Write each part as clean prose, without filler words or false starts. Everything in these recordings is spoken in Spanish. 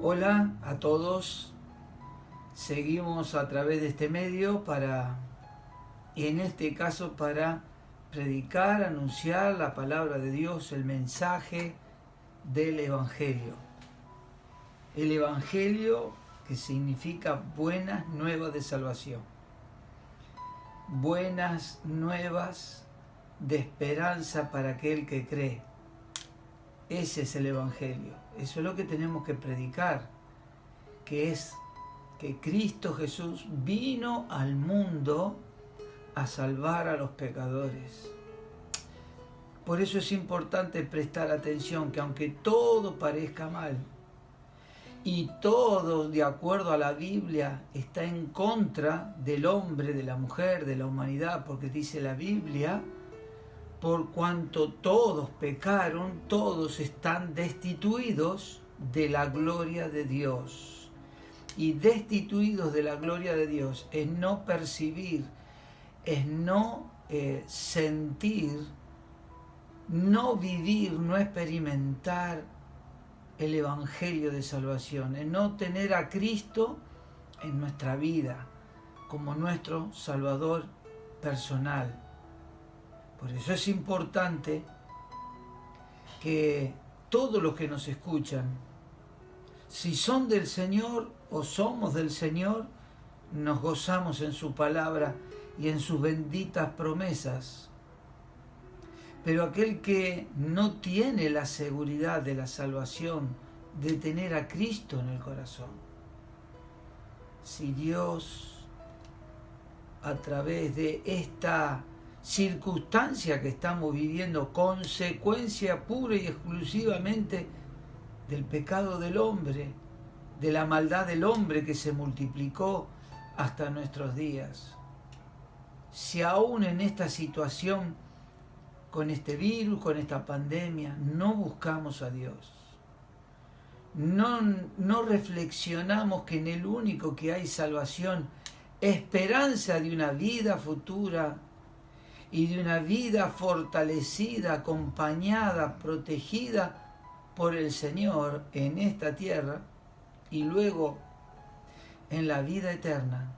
Hola a todos, seguimos a través de este medio en este caso para predicar, anunciar la palabra de Dios, el mensaje del Evangelio. El Evangelio que significa buenas nuevas de salvación, buenas nuevas de esperanza para aquel que cree. Ese es el Evangelio, eso es lo que tenemos que predicar, que es que Cristo Jesús vino al mundo a salvar a los pecadores. Por eso es importante prestar atención, que aunque todo parezca mal y todo de acuerdo a la Biblia está en contra del hombre, de la mujer, de la humanidad, porque dice la Biblia, por cuanto todos pecaron, todos están destituidos de la gloria de Dios. Y destituidos de la gloria de Dios es no percibir, es no sentir, no vivir, no experimentar el Evangelio de salvación, es no tener a Cristo en nuestra vida como nuestro Salvador personal. Por eso es importante que todos los que nos escuchan, si son del Señor o somos del Señor, nos gozamos en su palabra y en sus benditas promesas. Pero aquel que no tiene la seguridad de la salvación, de tener a Cristo en el corazón, si Dios, a través de esta circunstancia que estamos viviendo, consecuencia pura y exclusivamente del pecado del hombre, de la maldad del hombre que se multiplicó hasta nuestros días. Si aún en esta situación, con este virus, con esta pandemia, no buscamos a Dios, no reflexionamos que en el único que hay salvación, esperanza de una vida futura y de una vida fortalecida, acompañada, protegida por el Señor en esta tierra y luego en la vida eterna,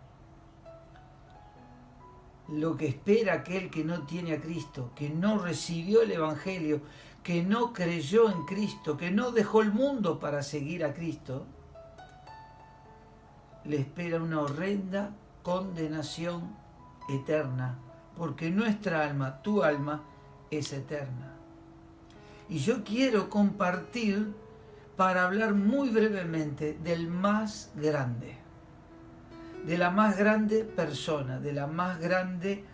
lo que espera aquel que no tiene a Cristo, que no recibió el Evangelio, que no creyó en Cristo, que no dejó el mundo para seguir a Cristo, le espera una horrenda condenación eterna, porque nuestra alma, tu alma, es eterna. Y yo quiero compartir para hablar muy brevemente del más grande, de la más grande persona, de la más grande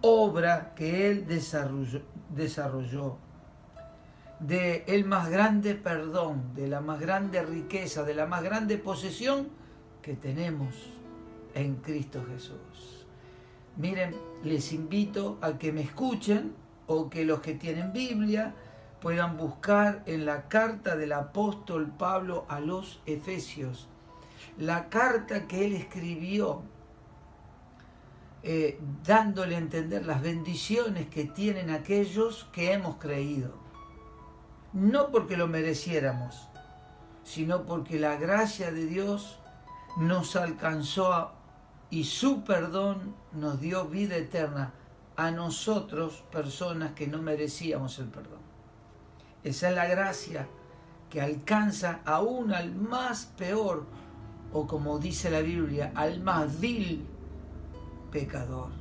obra que Él desarrolló, de el más grande perdón, de la más grande riqueza, de la más grande posesión que tenemos en Cristo Jesús. Miren, les invito a que me escuchen o que los que tienen Biblia puedan buscar en la carta del apóstol Pablo a los Efesios, la carta que él escribió dándole a entender las bendiciones que tienen aquellos que hemos creído. No porque lo mereciéramos, sino porque la gracia de Dios nos alcanzó y su perdón nos dio vida eterna a nosotros, personas que no merecíamos el perdón. Esa es la gracia que alcanza aún al más peor, o como dice la Biblia, al más vil pecador.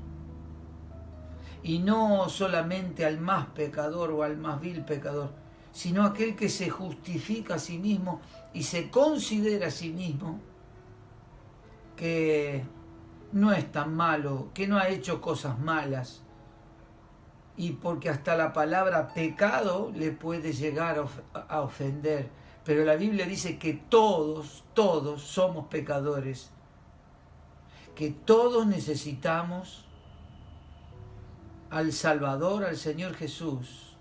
Y no solamente al más pecador o al más vil pecador, sino aquel que se justifica a sí mismo y se considera a sí mismo que no es tan malo, que no ha hecho cosas malas, y porque hasta la palabra pecado le puede llegar a ofender. Pero la Biblia dice que todos somos pecadores, que todos necesitamos al Salvador, al Señor Jesús,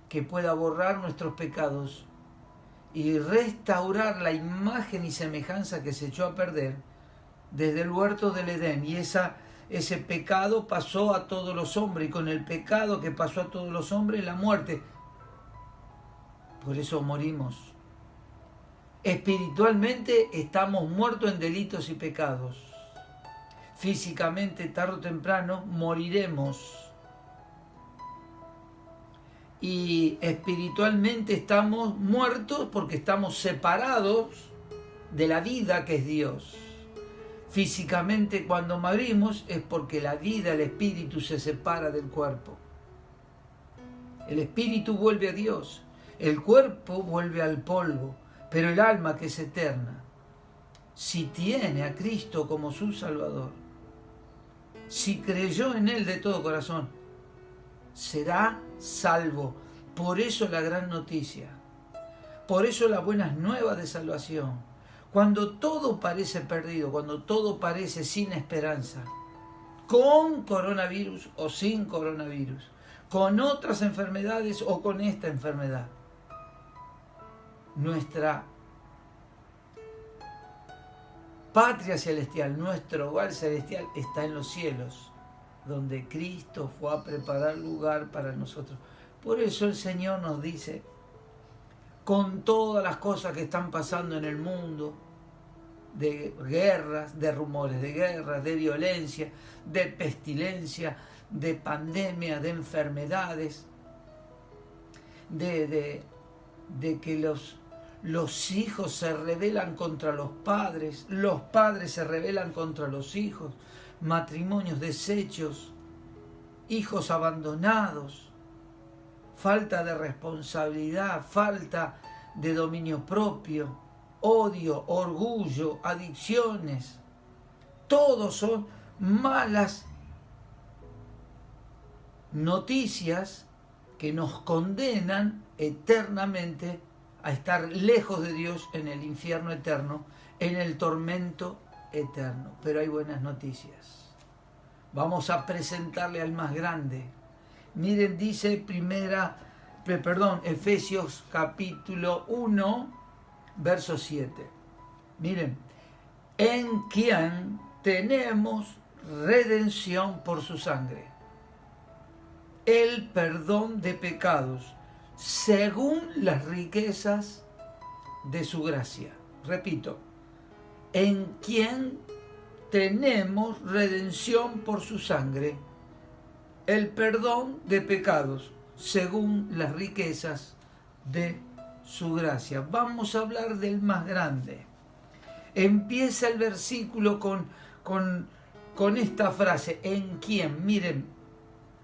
que pueda borrar nuestros pecados y restaurar la imagen y semejanza que se echó a perder desde el huerto del Edén. Y ese pecado pasó a todos los hombres, y con el pecado que pasó a todos los hombres, la muerte. Por eso morimos. Espiritualmente estamos muertos en delitos y pecados. Físicamente, tarde o temprano, moriremos. Y espiritualmente estamos muertos porque estamos separados de la vida que es Dios. Físicamente, cuando morimos es porque la vida, el espíritu se separa del cuerpo. El espíritu vuelve a Dios, el cuerpo vuelve al polvo, pero el alma, que es eterna, si tiene a Cristo como su Salvador, si creyó en Él de todo corazón, será salvo. Por eso la gran noticia, por eso las buenas nuevas de salvación. Cuando todo parece perdido, cuando todo parece sin esperanza, con coronavirus o sin coronavirus, con otras enfermedades o con esta enfermedad, nuestra patria celestial, nuestro hogar celestial está en los cielos, donde Cristo fue a preparar lugar para nosotros. Por eso el Señor nos dice, con todas las cosas que están pasando en el mundo, de guerras, de rumores de guerras, de violencia, de pestilencia, de pandemia, de enfermedades, de que los hijos se rebelan contra los padres se rebelan contra los hijos, matrimonios deshechos, hijos abandonados, falta de responsabilidad, falta de dominio propio, odio, orgullo, adicciones. Todos son malas noticias que nos condenan eternamente a estar lejos de Dios en el infierno eterno, en el tormento eterno. Pero hay buenas noticias. Vamos a presentarle al más grande. Miren, dice Efesios capítulo 1, verso 7. Miren, en quien tenemos redención por su sangre, el perdón de pecados, según las riquezas de su gracia. Repito, en quien tenemos redención por su sangre, el perdón de pecados, según las riquezas de su gracia. Vamos a hablar del más grande. Empieza el versículo con esta frase, en quien. Miren,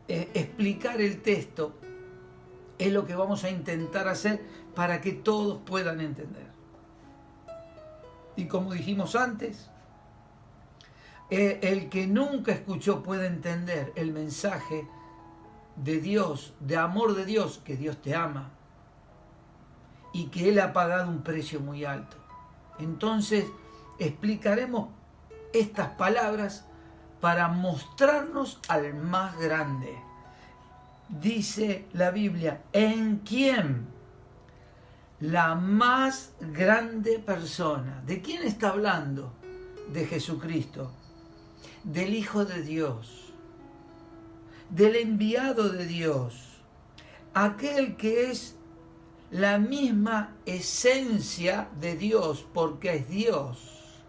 explicar el texto es lo que vamos a intentar hacer para que todos puedan entender. Y como dijimos antes, el que nunca escuchó puede entender el mensaje de Dios, de amor de Dios, que Dios te ama y que Él ha pagado un precio muy alto. Entonces explicaremos estas palabras para mostrarnos al más grande. Dice la Biblia, en quien la más grande persona. ¿De quién está hablando? De Jesucristo, del Hijo de Dios, del enviado de Dios, aquel que es la misma esencia de Dios, porque es Dios.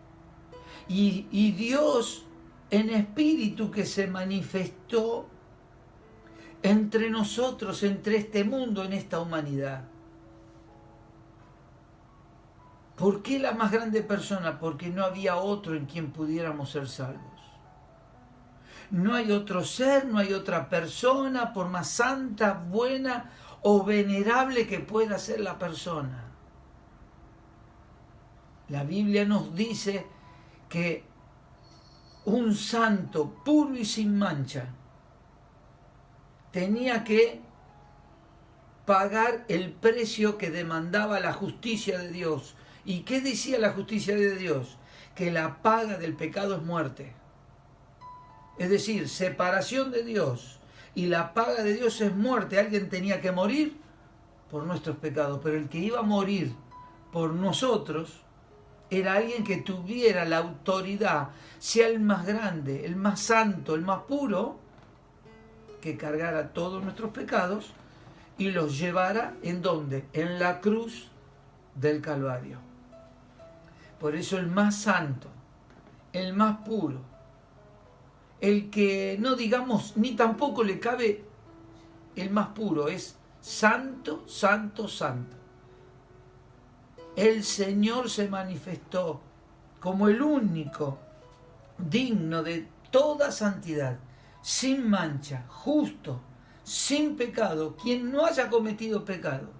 Y Dios en espíritu que se manifestó entre nosotros, entre este mundo, en esta humanidad. ¿Por qué la más grande persona? Porque no había otro en quien pudiéramos ser salvos. No hay otro ser, no hay otra persona, por más santa, buena o venerable que pueda ser la persona. La Biblia nos dice que un santo puro y sin mancha tenía que pagar el precio que demandaba la justicia de Dios. ¿Y qué decía la justicia de Dios? Que la paga del pecado es muerte. Es decir, separación de Dios. Y la paga de Dios es muerte. Alguien tenía que morir por nuestros pecados. Pero el que iba a morir por nosotros era alguien que tuviera la autoridad, sea el más grande, el más santo, el más puro, que cargara todos nuestros pecados y los llevara ¿en dónde? En la cruz del Calvario. Por eso el más santo, el más puro, el que no digamos ni tampoco le cabe el más puro, es santo, santo, santo. El Señor se manifestó como el único digno de toda santidad, sin mancha, justo, sin pecado, quien no haya cometido pecado,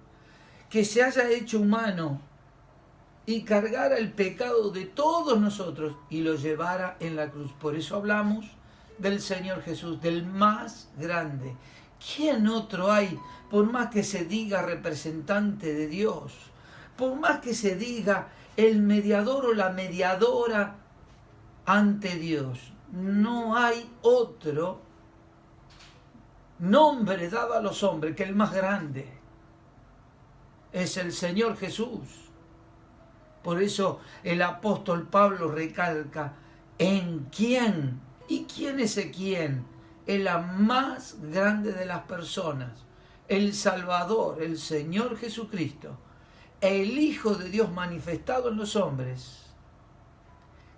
que se haya hecho humano y cargara el pecado de todos nosotros y lo llevara en la cruz. Por eso hablamos del Señor Jesús, del más grande. ¿Quién otro hay, por más que se diga representante de Dios, por más que se diga el mediador o la mediadora ante Dios? No hay otro nombre dado a los hombres que el más grande. Es el Señor Jesús. Por eso el apóstol Pablo recalca en quién. ¿Y quién es ese quién? Es la más grande de las personas. El Salvador, el Señor Jesucristo, el Hijo de Dios manifestado en los hombres,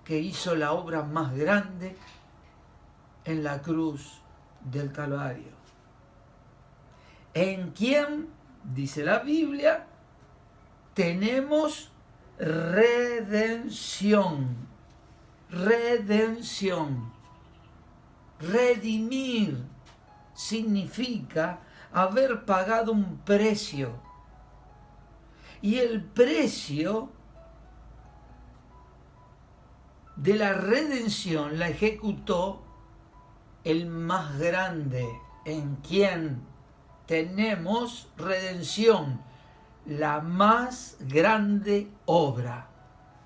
que hizo la obra más grande en la cruz del Calvario. En quién, dice la Biblia, tenemos redención. Redención. Redimir significa haber pagado un precio. Y el precio de la redención la ejecutó el más grande, en quien tenemos redención, la más grande obra,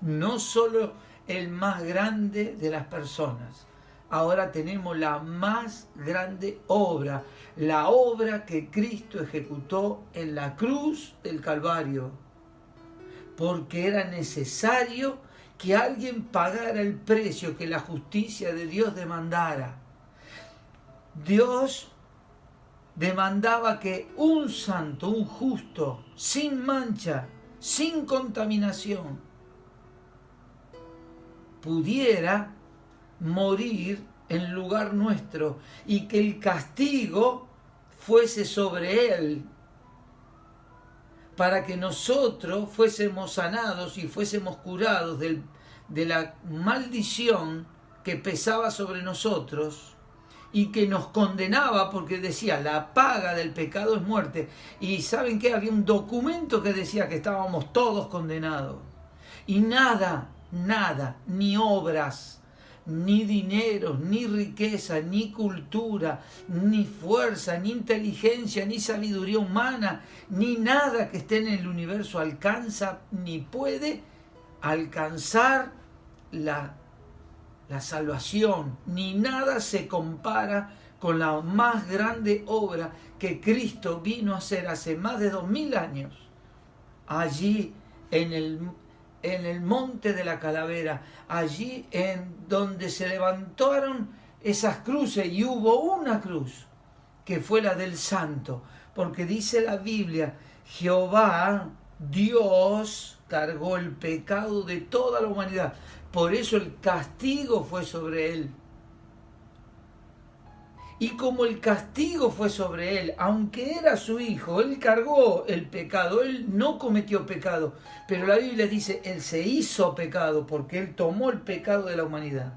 no solo el más grande de las personas. Ahora tenemos la más grande obra, la obra que Cristo ejecutó en la cruz del Calvario, porque era necesario que alguien pagara el precio que la justicia de Dios demandara. Dios demandaba que un santo, un justo, sin mancha, sin contaminación, pudiera morir en lugar nuestro y que el castigo fuese sobre él, para que nosotros fuésemos sanados y fuésemos curados de la maldición que pesaba sobre nosotros y que nos condenaba, porque decía, la paga del pecado es muerte. Y ¿saben qué? Había un documento que decía que estábamos todos condenados. Y nada, ni obras, ni dinero, ni riqueza, ni cultura, ni fuerza, ni inteligencia, ni sabiduría humana, ni nada que esté en el universo alcanza, ni puede alcanzar la salvación, ni nada se compara con la más grande obra que Cristo vino a hacer hace más de 2000 años, allí en el monte de la Calavera, allí en donde se levantaron esas cruces, y hubo una cruz que fue la del santo, porque dice la Biblia, Jehová, Dios, cargó el pecado de toda la humanidad. Por eso el castigo fue sobre él. Y como el castigo fue sobre él, aunque era su hijo, él cargó el pecado, él no cometió pecado. Pero la Biblia dice, él se hizo pecado porque él tomó el pecado de la humanidad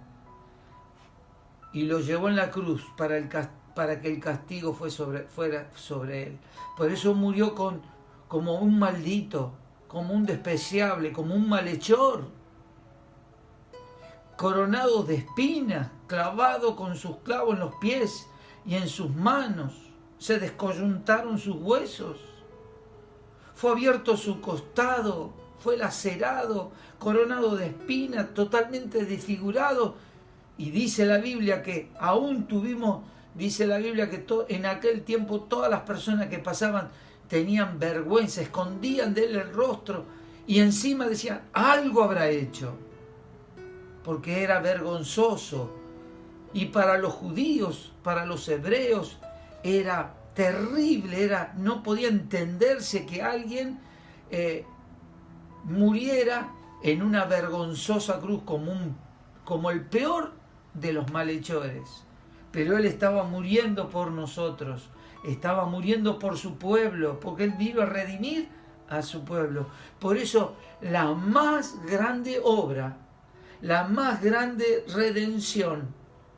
y lo llevó en la cruz para que el castigo fuera sobre él. Por eso murió como un maldito, como un despreciable, como un malhechor, coronado de espinas, clavado con sus clavos en los pies y en sus manos, se descoyuntaron sus huesos, fue abierto su costado, fue lacerado, coronado de espinas, totalmente desfigurado. Y dice la Biblia que aún tuvimos, dice la Biblia que en aquel tiempo todas las personas que pasaban tenían vergüenza, escondían de él el rostro y encima decían, algo habrá hecho, porque era vergonzoso. Y para los judíos, para los hebreos, era terrible, no podía entenderse que alguien muriera en una vergonzosa cruz como el peor de los malhechores. Pero Él estaba muriendo por nosotros, estaba muriendo por su pueblo, porque Él vino a redimir a su pueblo. Por eso la más grande obra, la más grande redención,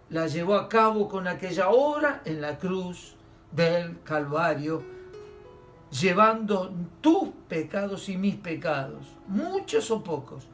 la llevó a cabo con aquella obra en la cruz del Calvario, llevando tus pecados y mis pecados, muchos o pocos,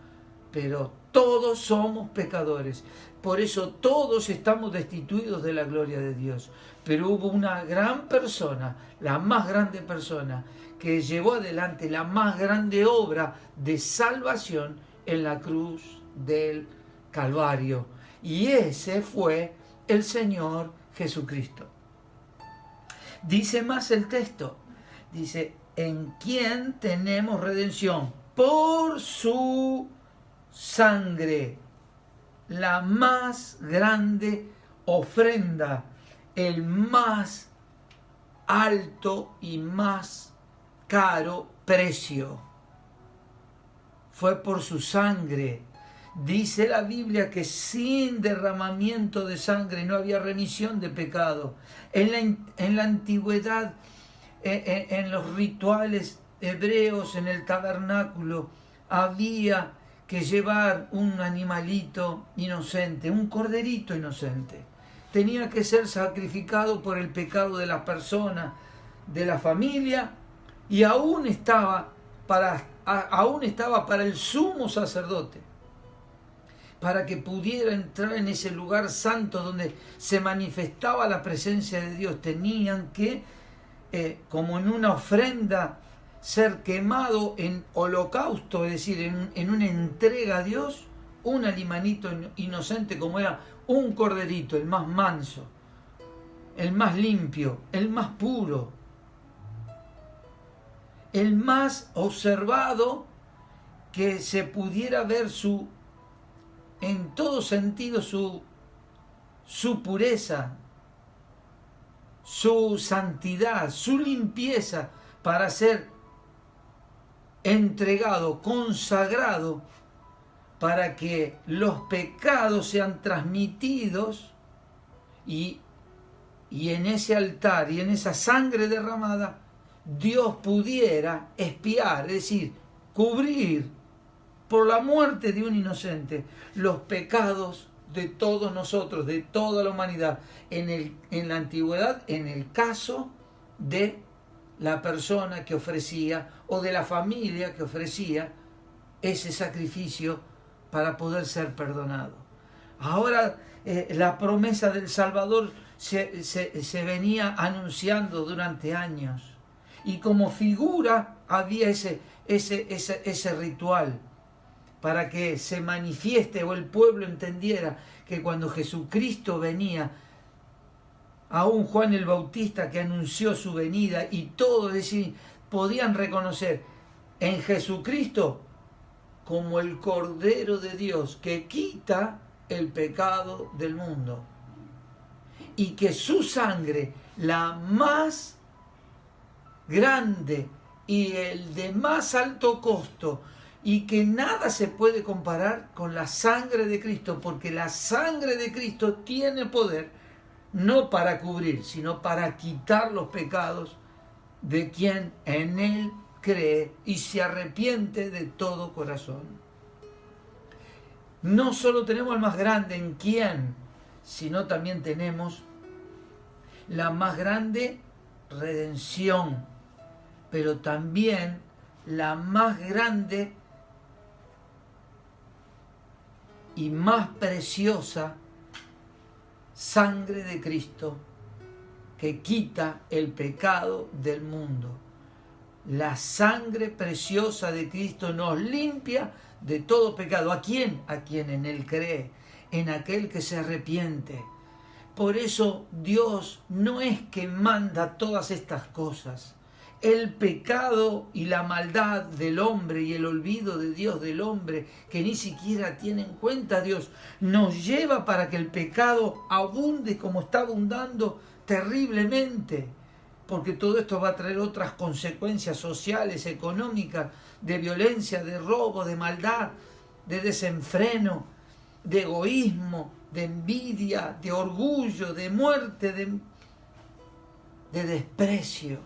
pero todos somos pecadores. Por eso todos estamos destituidos de la gloria de Dios. Pero hubo una gran persona, la más grande persona, que llevó adelante la más grande obra de salvación en la cruz del Calvario. Y ese fue el Señor Jesucristo. Dice más el texto, dice, en quien tenemos redención por su sangre, la más grande ofrenda, el más alto y más caro precio. Fue por su sangre. Dice la Biblia que sin derramamiento de sangre no había remisión de pecado. En la antigüedad, en los rituales hebreos, en el tabernáculo, había que llevar un animalito inocente, un corderito inocente. Tenía que ser sacrificado por el pecado de las personas, de la familia, y aún estaba para el sumo sacerdote, para que pudiera entrar en ese lugar santo donde se manifestaba la presencia de Dios. Tenían que, como en una ofrenda, ser quemado en holocausto, es decir, en una entrega a Dios, un animalito inocente como era un corderito, el más manso, el más limpio, el más puro, el más observado, que se pudiera ver en todo sentido su pureza, su santidad, su limpieza, para ser entregado, consagrado, para que los pecados sean transmitidos y en ese altar y en esa sangre derramada Dios pudiera expiar, es decir, cubrir por la muerte de un inocente los pecados de todos nosotros, de toda la humanidad. En la antigüedad, en el caso de la persona que ofrecía o de la familia que ofrecía ese sacrificio para poder ser perdonado. Ahora la promesa del Salvador se venía anunciando durante años, y como figura había ese ritual para que se manifieste o el pueblo entendiera que cuando Jesucristo venía, aún Juan el Bautista que anunció su venida, y todos podían reconocer en Jesucristo como el Cordero de Dios que quita el pecado del mundo, y que su sangre, la más grande y el de más alto costo, y que nada se puede comparar con la sangre de Cristo, porque la sangre de Cristo tiene poder no para cubrir, sino para quitar los pecados de quien en Él cree y se arrepiente de todo corazón. No solo tenemos el más grande en quien, sino también tenemos la más grande redención, pero también la más grande y más preciosa sangre de Cristo que quita el pecado del mundo. La sangre preciosa de Cristo nos limpia de todo pecado. ¿A quién? A quien en Él cree, en aquel que se arrepiente. Por eso Dios no es que manda todas estas cosas. El pecado y la maldad del hombre y el olvido de Dios del hombre, que ni siquiera tiene en cuenta a Dios, nos lleva para que el pecado abunde como está abundando terriblemente, porque todo esto va a traer otras consecuencias sociales, económicas, de violencia, de robo, de maldad, de desenfreno, de egoísmo, de envidia, de orgullo, de muerte, de desprecio,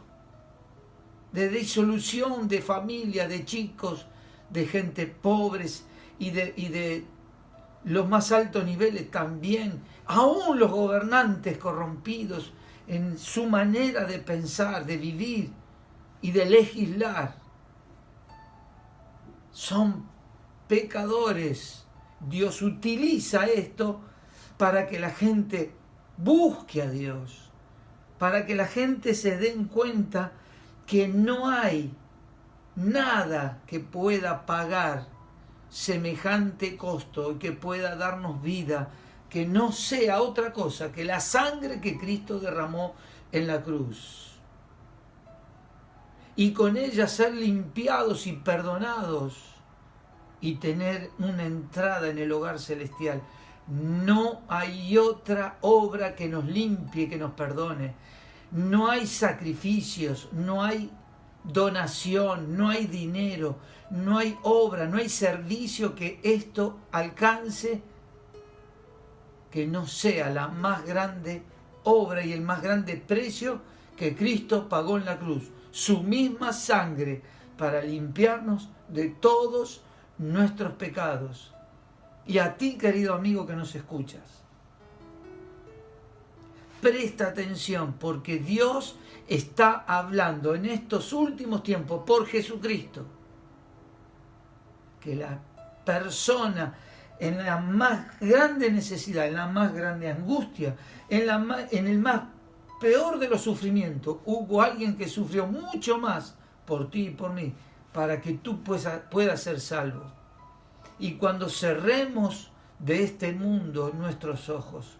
de disolución de familia, de chicos, de gente pobres y de los más altos niveles también, aún los gobernantes corrompidos en su manera de pensar, de vivir y de legislar. Son pecadores. Dios utiliza esto para que la gente busque a Dios, para que la gente se den cuenta que no hay nada que pueda pagar semejante costo y que pueda darnos vida, que no sea otra cosa que la sangre que Cristo derramó en la cruz. Y con ella ser limpiados y perdonados y tener una entrada en el hogar celestial. No hay otra obra que nos limpie, que nos perdone. No hay sacrificios, no hay donación, no hay dinero, no hay obra, no hay servicio que esto alcance que no sea la más grande obra y el más grande precio que Cristo pagó en la cruz. Su misma sangre para limpiarnos de todos nuestros pecados. Y a ti, querido amigo que nos escuchas, presta atención porque Dios está hablando en estos últimos tiempos por Jesucristo que la persona en la más grande necesidad, en la más grande angustia, en el más peor de los sufrimientos, hubo alguien que sufrió mucho más por ti y por mí, para que tú puedas ser salvo. Y cuando cerremos de este mundo nuestros ojos,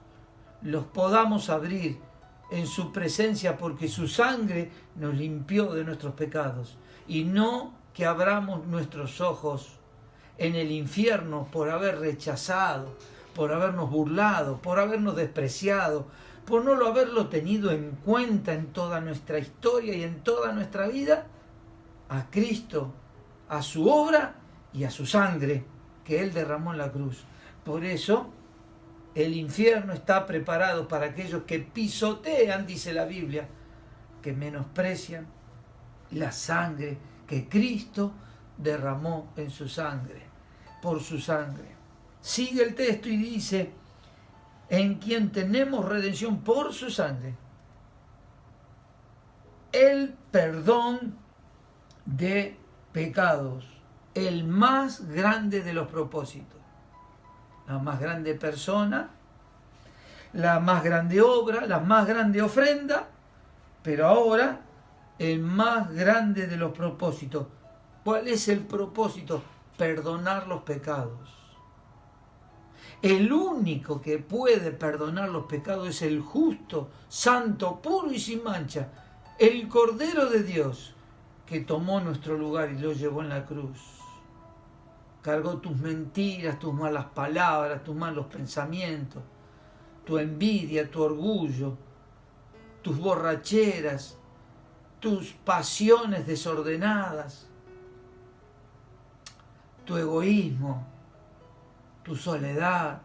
los podamos abrir en su presencia, porque su sangre nos limpió de nuestros pecados, y no que abramos nuestros ojos en el infierno por haber rechazado, por habernos burlado, por habernos despreciado, por no haberlo tenido en cuenta en toda nuestra historia y en toda nuestra vida, a Cristo, a su obra y a su sangre que Él derramó en la cruz. Por eso el infierno está preparado para aquellos que pisotean, dice la Biblia, que menosprecian la sangre que Cristo derramó en su sangre, por su sangre. Sigue el texto y dice, en quien tenemos redención por su sangre, el perdón de pecados, el más grande de los propósitos, la más grande persona, la más grande obra, la más grande ofrenda, pero ahora el más grande de los propósitos. ¿Cuál es el propósito? Perdonar los pecados. El único que puede perdonar los pecados es el justo, santo, puro y sin mancha, el Cordero de Dios, que tomó nuestro lugar y lo llevó en la cruz. Cargó tus mentiras, tus malas palabras, tus malos pensamientos, tu envidia, tu orgullo, tus borracheras, tus pasiones desordenadas, tu egoísmo, tu soledad,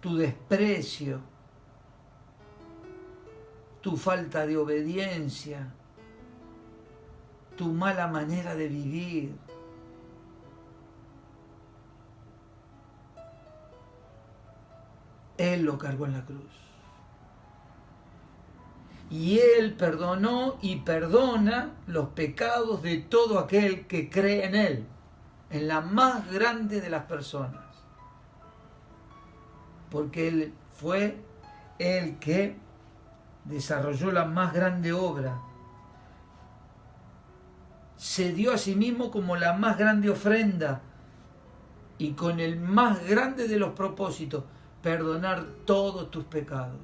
tu desprecio, tu falta de obediencia, tu mala manera de vivir. Él lo cargó en la cruz. Y Él perdonó y perdona los pecados de todo aquel que cree en Él, en la más grande de las personas. Porque Él fue el que desarrolló la más grande obra. Se dio a sí mismo como la más grande ofrenda y con el más grande de los propósitos, perdonar todos tus pecados.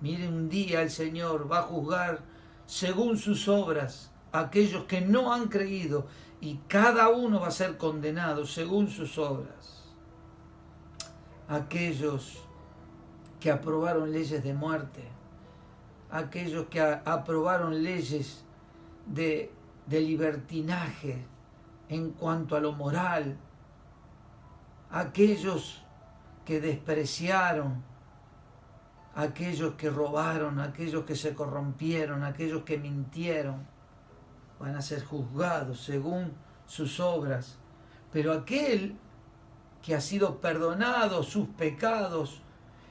Mire, un día el Señor va a juzgar según sus obras a aquellos que no han creído, y cada uno va a ser condenado según sus obras. Aquellos que aprobaron leyes de muerte, aquellos que aprobaron leyes de libertinaje, en cuanto a lo moral, aquellos que despreciaron, aquellos que robaron, aquellos que se corrompieron, aquellos que mintieron, van a ser juzgados según sus obras. Pero aquel que ha sido perdonado sus pecados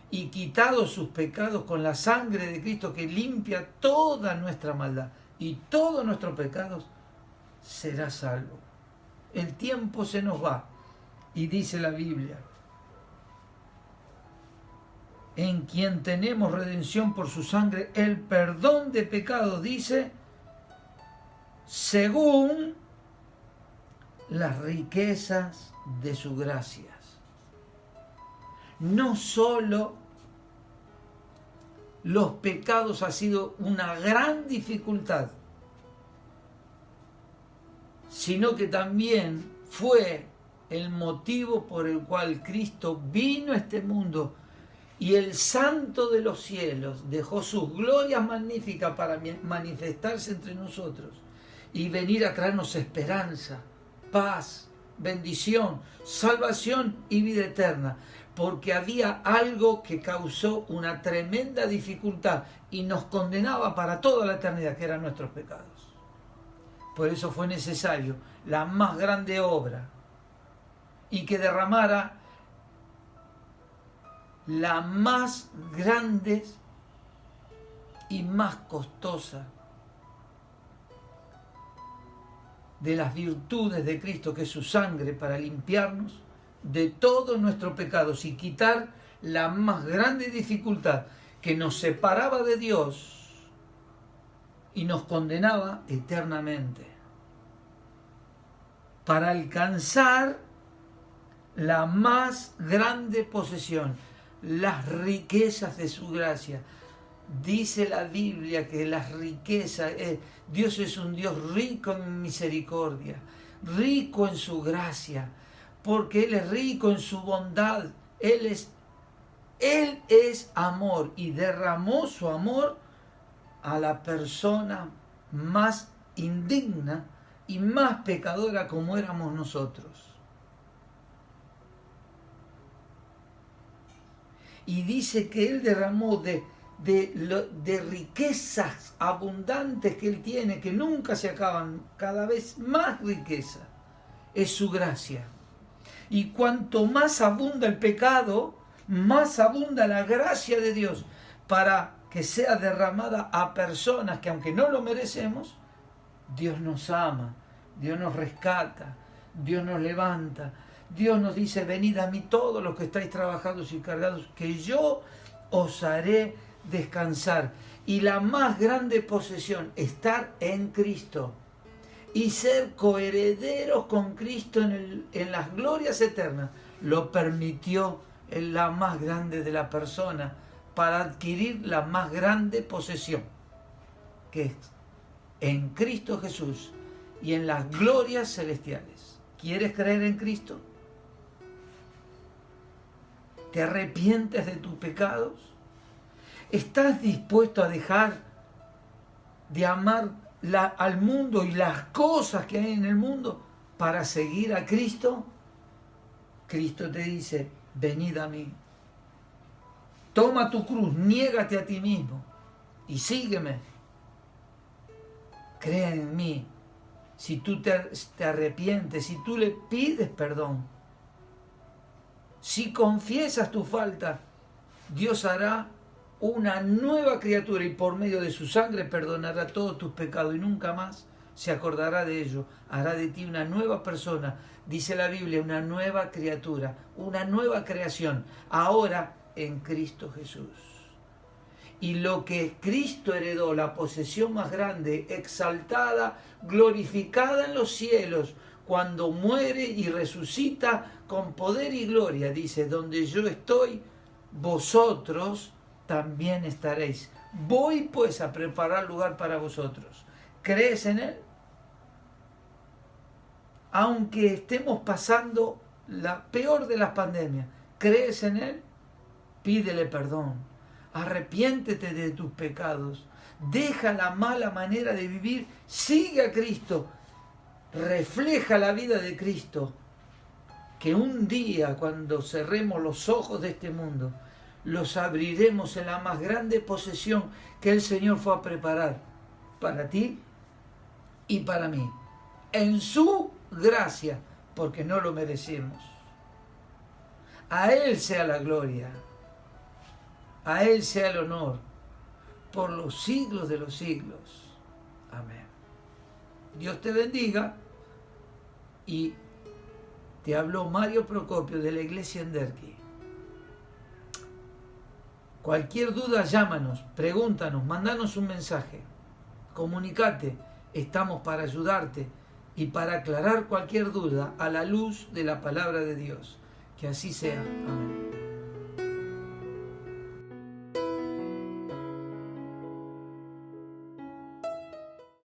y quitado sus pecados con la sangre de Cristo que limpia toda nuestra maldad y todos nuestros pecados, será salvo. El tiempo se nos va y dice la Biblia, en quien tenemos redención por su sangre, el perdón de pecados, dice, según las riquezas de sus gracias. No solo los pecados ha sido una gran dificultad, sino que también fue el motivo por el cual Cristo vino a este mundo y el Santo de los cielos dejó sus glorias magníficas para manifestarse entre nosotros y venir a traernos esperanza, paz, bendición, salvación y vida eterna, porque había algo que causó una tremenda dificultad y nos condenaba para toda la eternidad, que eran nuestros pecados. Por eso fue necesario la más grande obra y que derramara la más grande y más costosa de las virtudes de Cristo, que es su sangre, para limpiarnos de todos nuestros pecados y quitar la más grande dificultad que nos separaba de Dios y nos condenaba eternamente, para alcanzar la más grande posesión, las riquezas de su gracia. Dice la Biblia que las riquezas, Dios es un Dios rico en misericordia, rico en su gracia, porque Él es rico en su bondad, Él es amor y derramó su amor a la persona más indigna y más pecadora como éramos nosotros. Y dice que Él derramó de riquezas abundantes que Él tiene, que nunca se acaban, cada vez más riqueza, es su gracia. Y cuanto más abunda el pecado, más abunda la gracia de Dios para que sea derramada a personas que, aunque no lo merecemos, Dios nos ama, Dios nos rescata, Dios nos levanta. Dios nos dice, venid a mí todos los que estáis trabajados y cargados, que yo os haré descansar. Y la más grande posesión, estar en Cristo y ser coherederos con Cristo en las glorias eternas, lo permitió en la más grande de la persona para adquirir la más grande posesión, que es en Cristo Jesús y en las glorias celestiales. ¿Quieres creer en Cristo? ¿Te arrepientes de tus pecados? ¿Estás dispuesto a dejar de amar al mundo y las cosas que hay en el mundo para seguir a Cristo? Cristo te dice, venid a mí. Toma tu cruz, niégate a ti mismo y sígueme. Cree en mí. Si tú te arrepientes, si tú le pides perdón, si confiesas tu falta, Dios hará una nueva criatura y por medio de su sangre perdonará todos tus pecados y nunca más se acordará de ello. Hará de ti una nueva persona, dice la Biblia, una nueva criatura, una nueva creación, ahora en Cristo Jesús. Y lo que Cristo heredó, la posesión más grande, exaltada, glorificada en los cielos, cuando muere y resucita con poder y gloria, dice, donde yo estoy, vosotros también estaréis. Voy pues a preparar lugar para vosotros. ¿Crees en Él? Aunque estemos pasando la peor de las pandemias, ¿crees en Él? Pídele perdón. Arrepiéntete de tus pecados. Deja la mala manera de vivir. Sigue a Cristo. refleja la vida de Cristo, que un día cuando cerremos los ojos de este mundo, los abriremos en la más grande posesión que el Señor fue a preparar para ti y para mí, en su gracia, porque no lo merecemos. A Él sea la gloria, a Él sea el honor, por los siglos de los siglos. Amén. Dios te bendiga, y te habló Mario Procopio de la iglesia en Derqui. Cualquier duda, llámanos, pregúntanos, mandanos un mensaje, comunicate, estamos para ayudarte y para aclarar cualquier duda a la luz de la palabra de Dios. Que así sea. Amén.